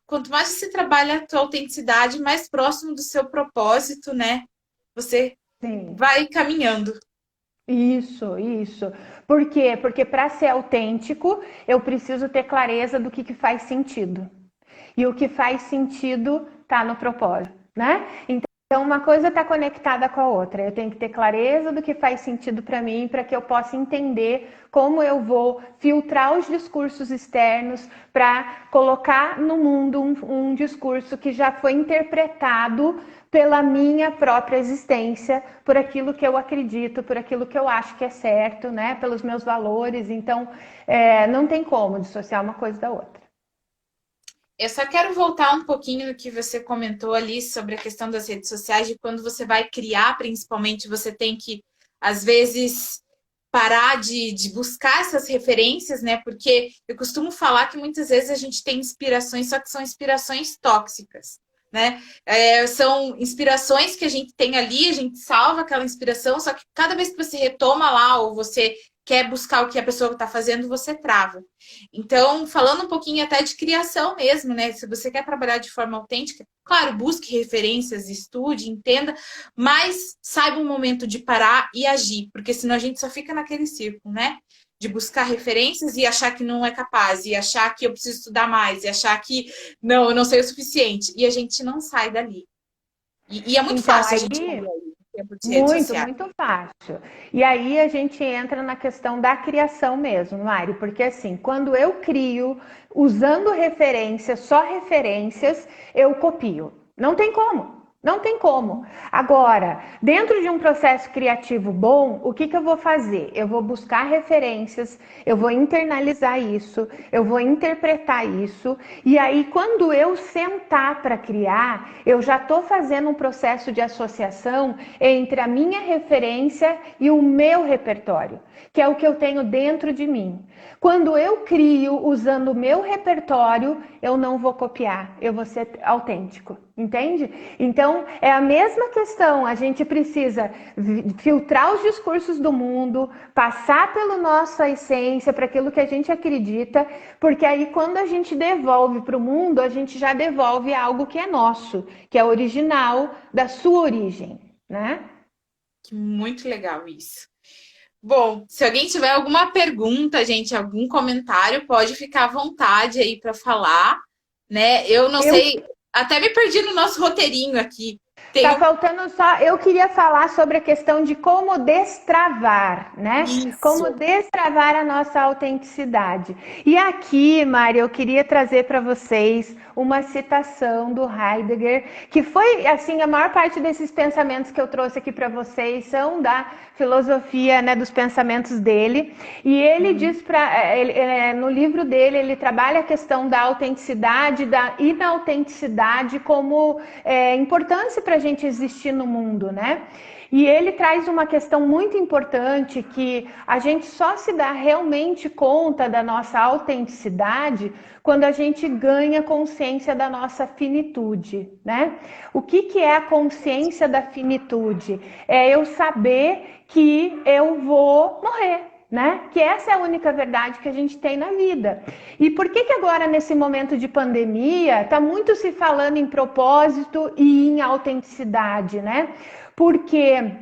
quanto mais você trabalha a tua autenticidade, mais próximo do seu propósito, né? Você Sim. vai caminhando. Isso. Por quê? Porque para ser autêntico, eu preciso ter clareza do que faz sentido. E o que faz sentido está no propósito, né? Então, uma coisa está conectada com a outra. Eu tenho que ter clareza do que faz sentido para mim, para que eu possa entender como eu vou filtrar os discursos externos para colocar no mundo um discurso que já foi interpretado pela minha própria existência, por aquilo que eu acredito, por aquilo que eu acho que é certo, né? Pelos meus valores. Então, não tem como dissociar uma coisa da outra. Eu só quero voltar um pouquinho no que você comentou ali sobre a questão das redes sociais, de quando você vai criar, principalmente, você tem que, às vezes, parar de buscar essas referências, né? Porque eu costumo falar que muitas vezes a gente tem inspirações, só que são inspirações tóxicas, né? São inspirações que a gente tem ali, a gente salva aquela inspiração, só que cada vez que você retoma lá ou você quer buscar o que a pessoa está fazendo, você trava. Então, falando um pouquinho até de criação mesmo, né? Se você quer trabalhar de forma autêntica, claro, busque referências, estude, entenda, mas saiba um momento de parar e agir, porque senão a gente só fica naquele círculo, né? De buscar referências e achar que não é capaz, e achar que eu preciso estudar mais, e achar que não, eu não sei o suficiente, e a gente não sai dali. E é muito Então, fácil a gente cair aí aí em tempo de redes muito, sociais. muito fácil. E aí a gente entra na questão da criação mesmo, Mari, porque assim, quando eu crio usando referências, só referências, eu copio. Não tem como. Não tem como. Agora, dentro de um processo criativo bom, o que eu vou fazer? Eu vou buscar referências, eu vou internalizar isso, eu vou interpretar isso, e aí quando eu sentar para criar, eu já estou fazendo um processo de associação entre a minha referência e o meu repertório, que é o que eu tenho dentro de mim. Quando eu crio usando o meu repertório, eu não vou copiar, eu vou ser autêntico, entende? Então, é a mesma questão, a gente precisa filtrar os discursos do mundo, passar pela nossa essência, para aquilo que a gente acredita, porque aí quando a gente devolve para o mundo, a gente já devolve algo que é nosso, que é original da sua origem, né? Muito legal isso. Bom, se alguém tiver alguma pergunta, gente, algum comentário, pode ficar à vontade aí para falar, né? Eu não Eu sei, até me perdi no nosso roteirinho aqui. Tem Tá um... faltando só. Eu queria falar sobre a questão de como destravar, né? Como Isso. destravar a nossa autenticidade. E aqui, Mari, eu queria trazer para vocês uma citação do Heidegger, que foi, assim, a maior parte desses pensamentos que eu trouxe aqui para vocês são da filosofia, né, dos pensamentos dele. E ele diz no livro dele, ele trabalha a questão da autenticidade, da inautenticidade como importância para a gente existir no mundo, né? E ele traz uma questão muito importante que a gente só se dá realmente conta da nossa autenticidade quando a gente ganha consciência da nossa finitude, né? O que é a consciência da finitude? É eu saber que eu vou morrer, né? Que essa é a única verdade que a gente tem na vida. E por que agora, nesse momento de pandemia, está muito se falando em propósito e em autenticidade, né? Porque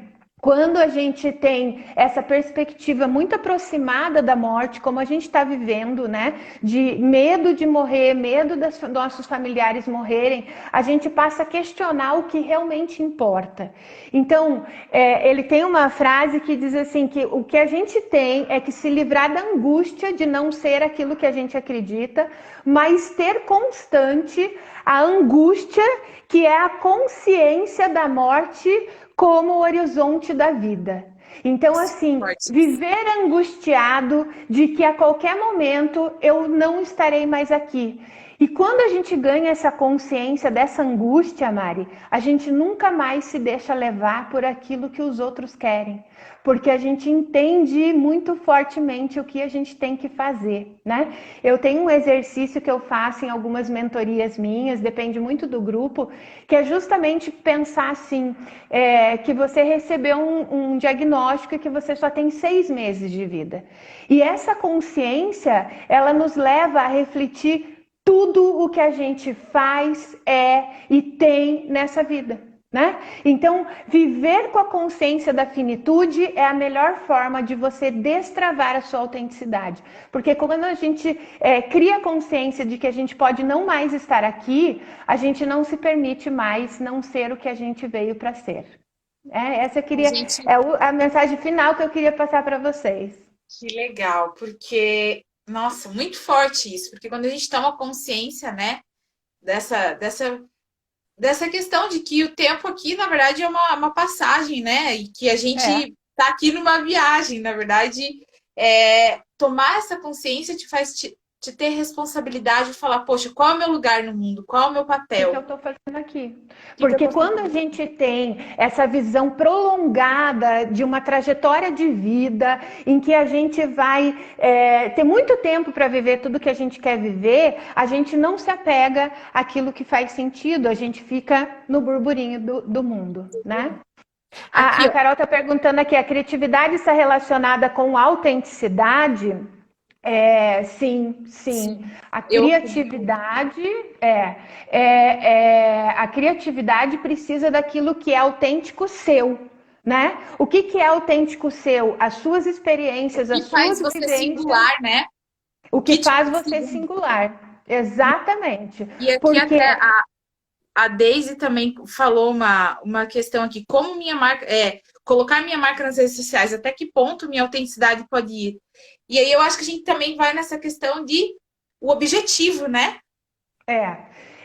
Quando a gente tem essa perspectiva muito aproximada da morte, como a gente está vivendo, né? De medo de morrer, medo dos nossos familiares morrerem, a gente passa a questionar o que realmente importa. Então, ele tem uma frase que diz assim, que o que a gente tem é que se livrar da angústia de não ser aquilo que a gente acredita, mas ter constante a angústia, que é a consciência da morte como o horizonte da vida. Então, assim, Forte. viver angustiado de que a qualquer momento eu não estarei mais aqui. E quando a gente ganha essa consciência dessa angústia, Mari, a gente nunca mais se deixa levar por aquilo que os outros querem, porque a gente entende muito fortemente o que a gente tem que fazer, né? Eu tenho um exercício que eu faço em algumas mentorias minhas, depende muito do grupo, que é justamente pensar assim, que você recebeu um diagnóstico e que você só tem 6 meses de vida. E essa consciência, ela nos leva a refletir tudo o que a gente faz, e tem nessa vida, né? Então, viver com a consciência da finitude é a melhor forma de você destravar a sua autenticidade. Porque quando a gente cria consciência de que a gente pode não mais estar aqui, a gente não se permite mais não ser o que a gente veio para ser. Essa A gente, é a mensagem final que eu queria passar para vocês. que legal, porque, nossa, muito forte isso, porque quando a gente toma consciência, né, dessa questão de que o tempo aqui, na verdade, é uma passagem, né, e que a É. gente tá aqui numa viagem, na verdade, tomar essa consciência te faz te ter responsabilidade de falar, poxa, qual é o meu lugar no mundo? Qual é o meu O que eu papel? estou fazendo aqui? O que eu Porque tô quando a fazendo? gente tem essa visão prolongada de uma trajetória de vida, em que a gente vai ter muito tempo para viver tudo que a gente quer viver, a gente não se apega àquilo que faz sentido, a gente fica no burburinho do mundo, né? Aqui, A ó. Carol está perguntando aqui, a criatividade está relacionada com autenticidade? Sim, sim. Sim, A eu criatividade a criatividade precisa daquilo que é autêntico seu, né? O que que é autêntico seu? As suas experiências, as que faz suas você vivências, singular, né? o O que que te faz faz você singular. singular. Exatamente. E aqui Porque até a Daisy também falou uma questão aqui, como minha marca, colocar minha marca nas redes sociais, até que ponto minha autenticidade pode ir. E aí eu acho que a gente também vai nessa questão de o objetivo, né? é.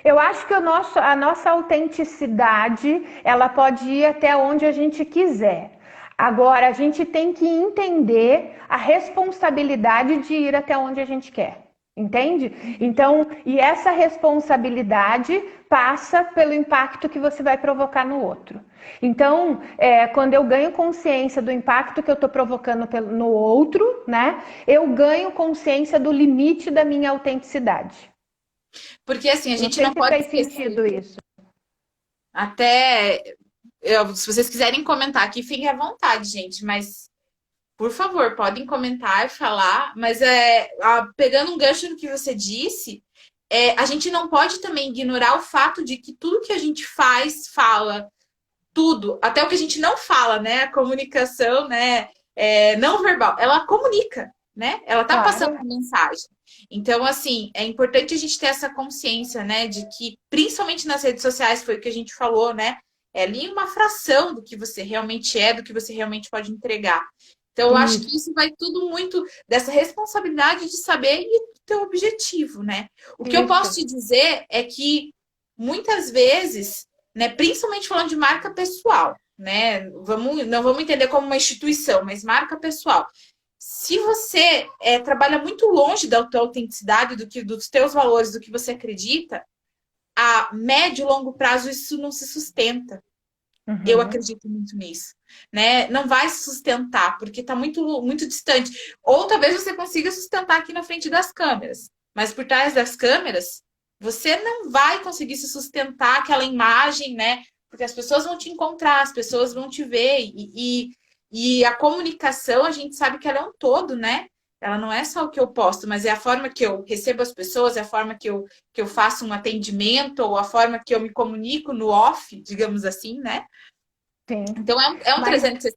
Eu acho que a nossa autenticidade, ela pode ir até onde a gente quiser. Agora, a gente tem que entender a responsabilidade de ir até onde a gente quer. Entende? Então, e essa responsabilidade passa pelo impacto que você vai provocar no outro. Então, quando eu ganho consciência do impacto que eu estou provocando no outro, né? Eu ganho consciência do limite da minha autenticidade. Porque assim, a Não gente sei não se pode fez esquecer. sentido isso. Até, se vocês quiserem comentar aqui, fiquem à vontade, gente, mas por favor, podem comentar e falar, mas pegando um gancho no que você disse, a gente não pode também ignorar o fato de que tudo que a gente faz, fala, tudo, até o que a gente não fala, né? A comunicação, né? Não verbal, ela comunica, né? Ela tá passando Claro, uma mensagem. Então, assim, é importante a gente ter essa consciência, né? De que, principalmente nas redes sociais, foi o que a gente falou, né? É ali uma fração do que você realmente é, do que você realmente pode entregar. Então, eu acho que isso, isso vai tudo muito dessa responsabilidade de saber e do teu objetivo, né? O que eu posso isso. te dizer é que muitas vezes, né, principalmente falando de marca pessoal, né? Não vamos entender como uma instituição, mas marca pessoal. Se você trabalha muito longe da tua autenticidade, dos teus valores, do que você acredita, a médio e longo prazo isso não se sustenta. Eu Uhum. acredito muito nisso, né? Não vai se sustentar porque está muito muito distante. Ou talvez você consiga sustentar aqui na frente das câmeras, mas por trás das câmeras você não vai conseguir se sustentar aquela imagem, né? Porque as pessoas vão te encontrar, as pessoas vão te ver e a comunicação a gente sabe que ela é um todo, né? Ela não é só o que eu posto, mas é a forma que eu recebo as pessoas, é a forma que eu faço um atendimento, ou a forma que eu me comunico no off, digamos assim, né? Sim. Então é um Mas 360.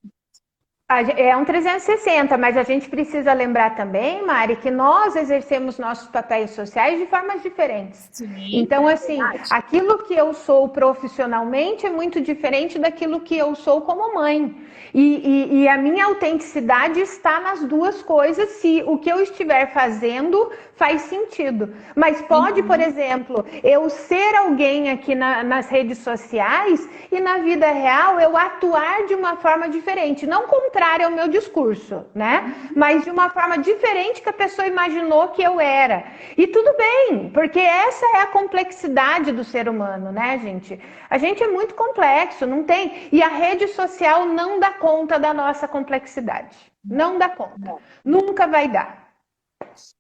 é um 360, mas a gente precisa lembrar também, Mari, que nós exercemos nossos papéis sociais de formas diferentes. Sim, Então, assim, verdade. aquilo que eu sou profissionalmente é muito diferente daquilo que eu sou como mãe. E a minha autenticidade está nas duas coisas, se o que eu estiver fazendo faz sentido. Mas pode, por Uhum. exemplo, eu ser alguém aqui nas redes sociais e na vida real eu atuar de uma forma diferente, não contrária ao meu discurso, né? Mas de uma forma diferente que a pessoa imaginou que eu era. E tudo bem, porque essa é a complexidade do ser humano, né, gente? A gente é muito complexo, não tem. E a rede social não dá conta da nossa complexidade. Não dá conta. Nunca vai dar.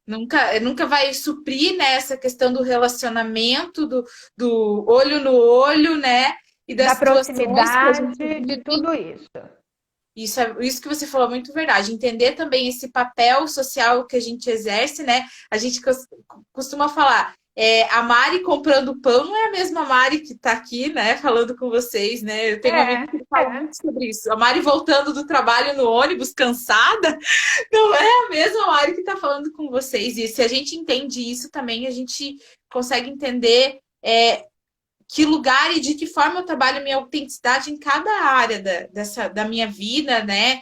Nunca vai suprir, né, essa questão do relacionamento, do olho no olho, né? E das Da situações que a gente proximidade, de vive. tudo isso. Isso que você falou é muito verdade. Entender também esse papel social que a gente exerce, né? A gente costuma falar, a Mari comprando pão não é a mesma Mari que está aqui, né? Falando com vocês, né? Eu tenho um amigo que fala É. muito sobre isso. A Mari voltando do trabalho no ônibus, cansada, não é a mesma Mari que está falando com vocês. E se a gente entende isso também, a gente consegue entender que lugar e de que forma eu trabalho minha autenticidade em cada área da minha vida, né?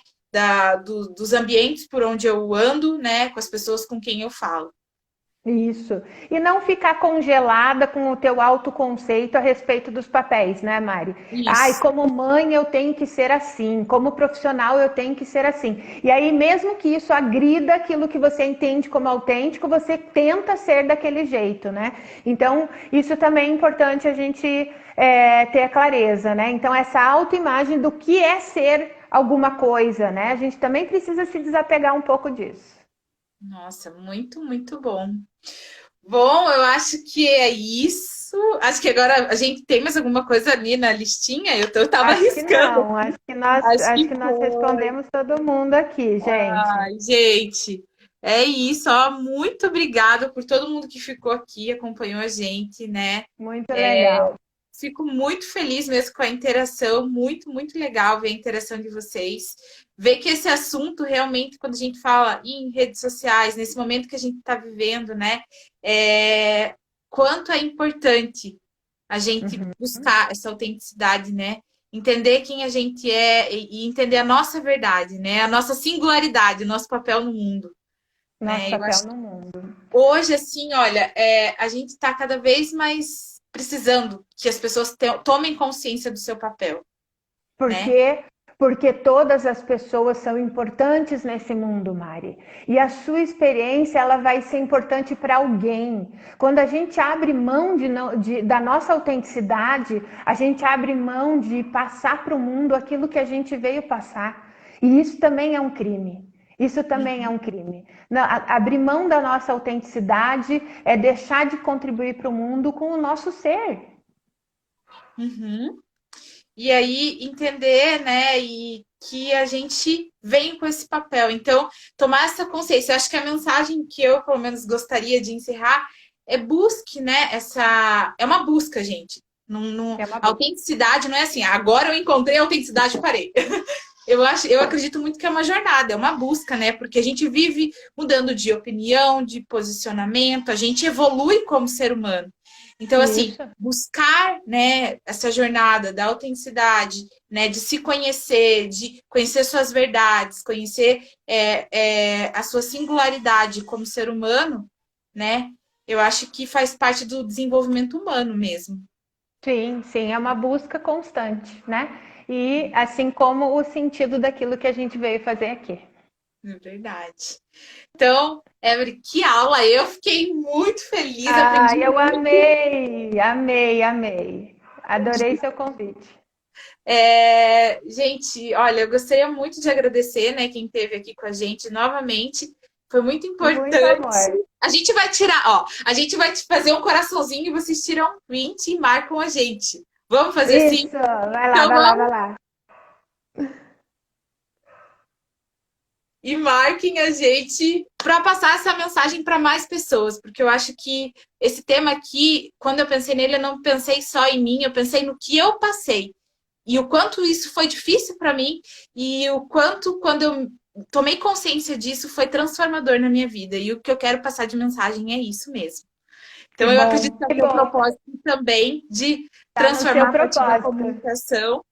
Dos ambientes por onde eu ando, né? Com as pessoas com quem eu falo. Isso. E não ficar congelada com o teu autoconceito a respeito dos papéis, né, Mari? Ai, Isso. como mãe eu tenho que ser assim, como profissional eu tenho que ser assim. E aí, mesmo que isso agrida aquilo que você entende como autêntico, você tenta ser daquele jeito, né? Então, isso também é importante a gente ter clareza, né? Então, essa autoimagem do que é ser alguma coisa, né? A gente também precisa se desapegar um pouco disso. Nossa, muito, muito bom. Bom, eu acho que é isso. Acho que agora a gente tem mais alguma coisa ali na listinha. Eu tava Acho que arriscando. não. Acho Acho que que nós foi. respondemos todo mundo aqui, gente. Ai, gente, é isso, ó. Muito obrigada por todo mundo que ficou aqui, acompanhou a gente, né? Muito legal. Fico muito feliz mesmo com a interação, muito, muito legal ver a interação de vocês. Ver que esse assunto realmente, quando a gente fala em redes sociais, nesse momento que a gente está vivendo, né? Quanto é importante a gente Uhum. buscar essa autenticidade, né? Entender quem a gente é e entender a nossa verdade, né? A nossa singularidade, o nosso papel no mundo, Nosso né? Eu papel acho no mundo. hoje, assim, olha, a gente está cada vez mais precisando que as pessoas tomem consciência do seu papel, Por né? quê? Porque todas as pessoas são importantes nesse mundo, Mari. E a sua experiência ela vai ser importante para alguém. Quando a gente abre mão da nossa autenticidade, a gente abre mão de passar para o mundo aquilo que a gente veio passar. E isso também é um crime. Isso também é um crime. Não, abrir mão da nossa autenticidade é deixar de contribuir para o mundo com o nosso ser. Uhum. E aí entender, né, e que a gente vem com esse papel. Então, tomar essa consciência. Eu acho que a mensagem que eu, pelo menos, gostaria de encerrar é busque, né, é uma busca, gente. É uma A busca. autenticidade não é assim, agora eu encontrei a autenticidade e parei. Eu acredito muito que é uma jornada, é uma busca, né? Porque a gente vive mudando de opinião, de posicionamento, a gente evolui como ser humano. Então, assim, Isso. buscar, né, essa jornada da autenticidade, né, de se conhecer, de conhecer suas verdades, conhecer a sua singularidade como ser humano, né? Eu acho que faz parte do desenvolvimento humano mesmo. Sim, sim, é uma busca constante, né? E assim como o sentido daquilo que a gente veio fazer aqui. É verdade. Então, Evelyn, que aula! Eu fiquei muito feliz, Ah, aprendi eu muito. amei, amei, amei. Adorei seu convite. Gente, olha, eu gostaria muito de agradecer, né, quem esteve aqui com a gente novamente. Foi muito Muito importante. amor. A gente vai tirar, ó, a gente vai fazer um coraçãozinho e vocês tiram um print e marcam a gente. Vamos fazer assim? Isso, vai lá, Então vai lá, vai vamos lá. e marquem a gente para passar essa mensagem para mais pessoas, porque eu acho que esse tema aqui, quando eu pensei nele, eu não pensei só em mim, eu pensei no que eu passei. e o quanto isso foi difícil para mim e o quanto, quando eu tomei consciência disso, foi transformador na minha vida. E o que eu quero passar de mensagem é isso mesmo. Que Então, eu acredito bom, que é o que meu bom. propósito também de Tá no seu transformar a partir da propósito. comunicação.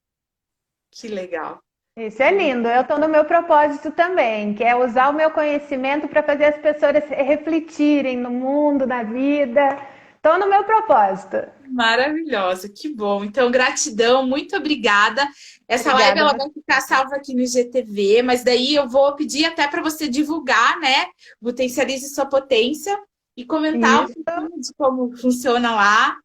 Que legal. Isso é lindo. Eu estou no meu propósito também, que é usar o meu conhecimento para fazer as pessoas refletirem no mundo, na vida. Estou no meu propósito. Maravilhosa, que bom. Então, gratidão, muito obrigada. Essa live Obrigada a ela você. vai ficar salva aqui no IGTV, mas daí eu vou pedir até para você divulgar, né? Potencialize sua potência e comentar um Isso. pouquinho de como funciona lá.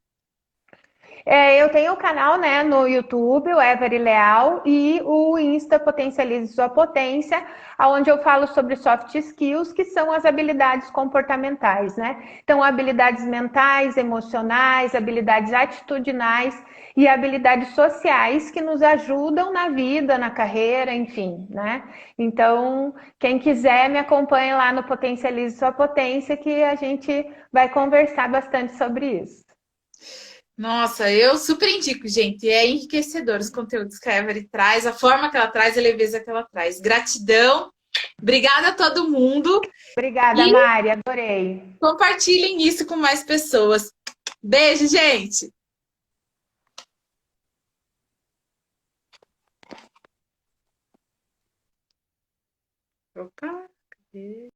Eu tenho o canal, né, no YouTube, o Every Leal, e o Insta Potencialize Sua Potência, onde eu falo sobre soft skills, que são as habilidades comportamentais, né? Então, habilidades mentais, emocionais, habilidades atitudinais e habilidades sociais que nos ajudam na vida, na carreira, enfim, né? Então, quem quiser me acompanhe lá no Potencialize Sua Potência, que a gente vai conversar bastante sobre isso. Nossa, eu super indico, gente. É enriquecedor os conteúdos que a Every traz, a forma que ela traz, a leveza que ela traz. Gratidão. Obrigada a todo mundo. Obrigada, E Mari, adorei. compartilhem isso com mais pessoas. Beijo, gente! Opa! Cadê?